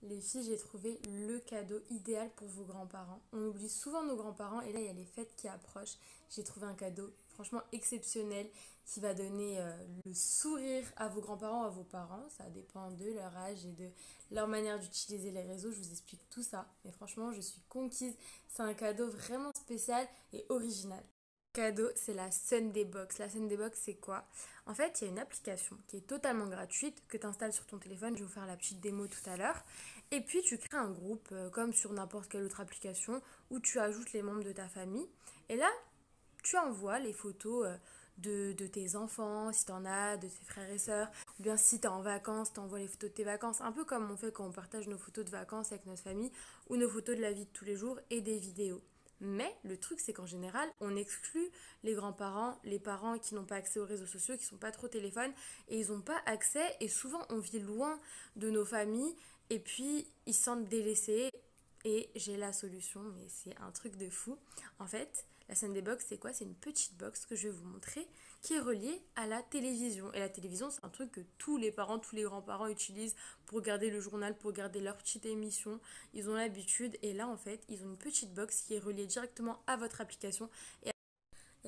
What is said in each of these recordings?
Les filles, j'ai trouvé le cadeau idéal pour vos grands-parents. On oublie souvent nos grands-parents et là, il y a les fêtes qui approchent. J'ai trouvé un cadeau franchement exceptionnel qui va donner le sourire à vos grands-parents, à vos parents. Ça dépend de leur âge et de leur manière d'utiliser les réseaux. Je vous explique tout ça. Mais franchement, je suis conquise. C'est un cadeau vraiment spécial et original. Cadeau, c'est la Sunday Box. La Sunday Box, c'est quoi? En fait, il y a une application qui est totalement gratuite que tu installes sur ton téléphone. Je vais vous faire la petite démo tout à l'heure. Et puis, tu crées un groupe comme sur n'importe quelle autre application où tu ajoutes les membres de ta famille. Et là, tu envoies les photos de tes enfants, si tu en as, de tes frères et sœurs. Ou bien si tu es en vacances, tu envoies les photos de tes vacances. Un peu comme on fait quand on partage nos photos de vacances avec notre famille ou nos photos de la vie de tous les jours et des vidéos. Mais le truc, c'est qu'en général, on exclut les grands-parents, les parents qui n'ont pas accès aux réseaux sociaux, qui ne sont pas trop au téléphone, et ils n'ont pas accès, et souvent on vit loin de nos familles, et puis ils se sentent délaissés, et j'ai la solution, mais c'est un truc de fou. En fait, la Sunday Box, c'est quoi? C'est une petite box que je vais vous montrer qui est reliée à la télévision. Et la télévision, c'est un truc que tous les parents, tous les grands-parents utilisent pour regarder le journal, pour regarder leur petite émission. Ils ont l'habitude. Et là, en fait, ils ont une petite box qui est reliée directement à votre application. Et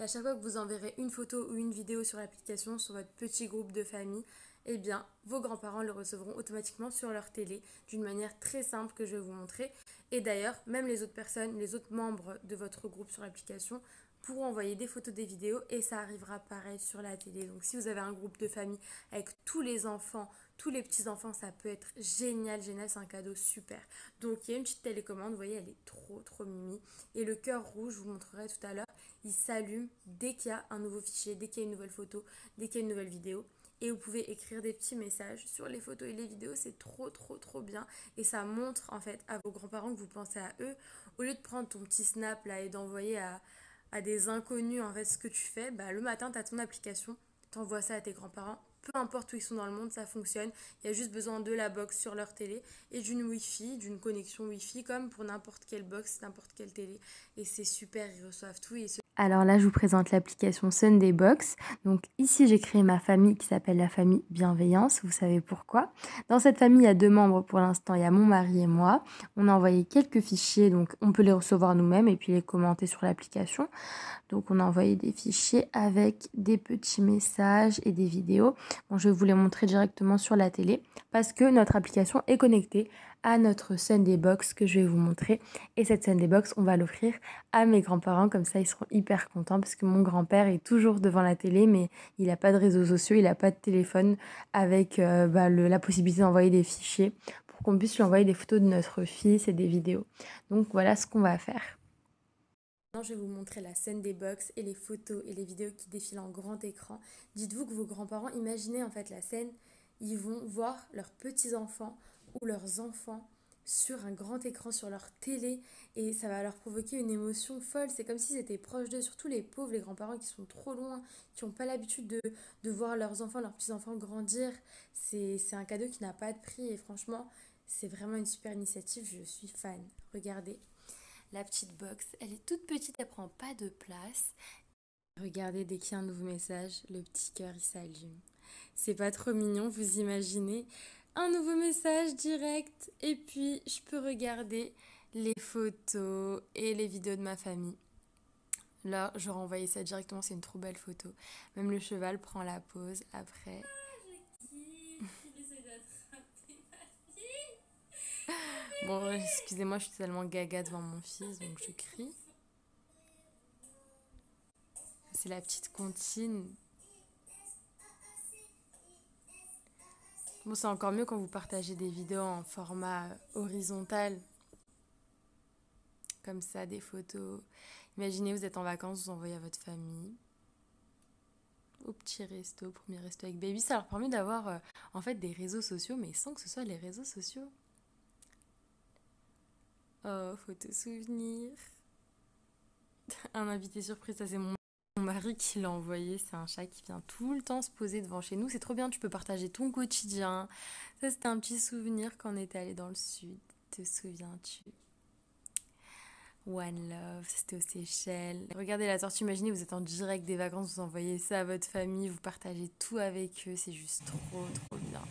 à chaque fois que vous enverrez une photo ou une vidéo sur l'application, sur votre petit groupe de famille, eh bien, vos grands-parents le recevront automatiquement sur leur télé d'une manière très simple que je vais vous montrer. Et d'ailleurs, même les autres personnes, les autres membres de votre groupe sur l'application pourront envoyer des photos, des vidéos et ça arrivera pareil sur la télé. Donc si vous avez un groupe de famille avec tous les enfants, tous les petits-enfants, ça peut être génial, génial, c'est un cadeau super. Donc il y a une petite télécommande, vous voyez, elle est trop, trop mimi. Et le cœur rouge, je vous montrerai tout à l'heure, il s'allume dès qu'il y a un nouveau fichier, dès qu'il y a une nouvelle photo, dès qu'il y a une nouvelle vidéo. Et vous pouvez écrire des petits messages sur les photos et les vidéos, c'est trop trop trop bien. Et ça montre en fait à vos grands-parents que vous pensez à eux. Au lieu de prendre ton petit snap là et d'envoyer à des inconnus en fait ce que tu fais, bah, le matin tu as ton application, tu envoies ça à tes grands-parents. Peu importe où ils sont dans le monde, ça fonctionne. Il y a juste besoin de la box sur leur télé et d'une Wi-Fi, d'une connexion Wi-Fi comme pour n'importe quelle box, n'importe quelle télé. Et c'est super, ils reçoivent tout. Alors là, je vous présente l'application Sunday Box. Donc ici, j'ai créé ma famille qui s'appelle la famille Bienveillance. Vous savez pourquoi? Dans cette famille, il y a deux membres pour l'instant. Il y a mon mari et moi. On a envoyé quelques fichiers, donc on peut les recevoir nous-mêmes et puis les commenter sur l'application. Donc on a envoyé des fichiers avec des petits messages et des vidéos. Bon, je vais vous les montrer directement sur la télé parce que notre application est connectée à notre Sunday Box que je vais vous montrer. Et cette Sunday Box, on va l'offrir à mes grands-parents. Comme ça, ils seront hyper contents parce que mon grand-père est toujours devant la télé, mais il n'a pas de réseaux sociaux, il n'a pas de téléphone avec la possibilité d'envoyer des fichiers pour qu'on puisse lui envoyer des photos de notre fils et des vidéos. Donc voilà ce qu'on va faire. Maintenant, je vais vous montrer la scène des box et les photos et les vidéos qui défilent en grand écran. Dites-vous que vos grands-parents, imaginez en fait la scène, ils vont voir leurs petits-enfants ou leurs enfants sur un grand écran, sur leur télé, et ça va leur provoquer une émotion folle. C'est comme s'ils étaient proches d'eux, surtout les pauvres, les grands-parents qui sont trop loin, qui n'ont pas l'habitude de voir leurs enfants, leurs petits-enfants grandir. C'est un cadeau qui n'a pas de prix et franchement, c'est vraiment une super initiative, je suis fan. Regardez. La petite box, elle est toute petite, elle prend pas de place. Regardez, dès qu'il y a un nouveau message, le petit cœur il s'allume. C'est pas trop mignon, vous imaginez? Un nouveau message direct et puis je peux regarder les photos et les vidéos de ma famille. Là, je renvoyais ça directement, c'est une trop belle photo. Même le cheval prend la pause après. Bon, excusez-moi, je suis tellement gaga devant mon fils, donc je crie. C'est la petite comptine. Bon, c'est encore mieux quand vous partagez des vidéos en format horizontal, comme ça, des photos. Imaginez, vous êtes en vacances, vous envoyez à votre famille, au petit resto, premier resto avec baby. Ça leur permet d'avoir en fait des réseaux sociaux, mais sans que ce soit les réseaux sociaux. Oh, photo souvenir. Un invité surprise, ça c'est mon mari qui l'a envoyé. C'est un chat qui vient tout le temps se poser devant chez nous. C'est trop bien, tu peux partager ton quotidien. Ça, c'était un petit souvenir quand on était allé dans le sud. Te souviens-tu? One Love, c'était aux Seychelles. Regardez la tortue, imaginez, vous êtes en direct des vacances, vous envoyez ça à votre famille, vous partagez tout avec eux, c'est juste trop, trop bien.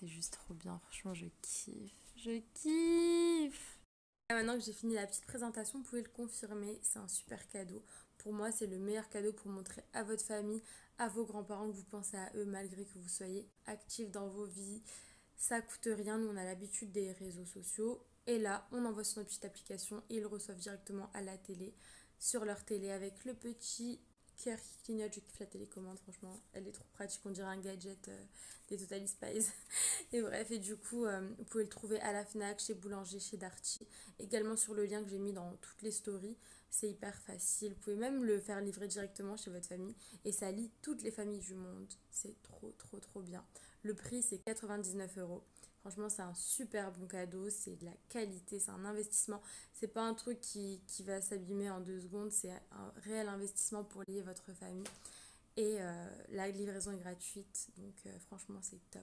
c'est juste trop bien. Franchement, je kiffe. Je kiffe. Et maintenant que j'ai fini la petite présentation, vous pouvez le confirmer. C'est un super cadeau. Pour moi, c'est le meilleur cadeau pour montrer à votre famille, à vos grands-parents que vous pensez à eux malgré que vous soyez actifs dans vos vies. Ça coûte rien. Nous, on a l'habitude des réseaux sociaux. Et là, on envoie sur notre petite application et ils le reçoivent directement à la télé, sur leur télé avec le petit cœur qui clignote. Je kiffe la télécommande, franchement, elle est trop pratique, on dirait un gadget des Totally Spies. Et bref, et du coup, vous pouvez le trouver à la Fnac, chez Boulanger, chez Darty, également sur le lien que j'ai mis dans toutes les stories. C'est hyper facile, vous pouvez même le faire livrer directement chez votre famille et ça lie toutes les familles du monde. C'est trop trop trop bien. Le prix c'est 99 €. Franchement, c'est un super bon cadeau, c'est de la qualité, c'est un investissement. C'est pas un truc qui va s'abîmer en 2 secondes, c'est un réel investissement pour lier votre famille. Et la livraison est gratuite, donc franchement, c'est top.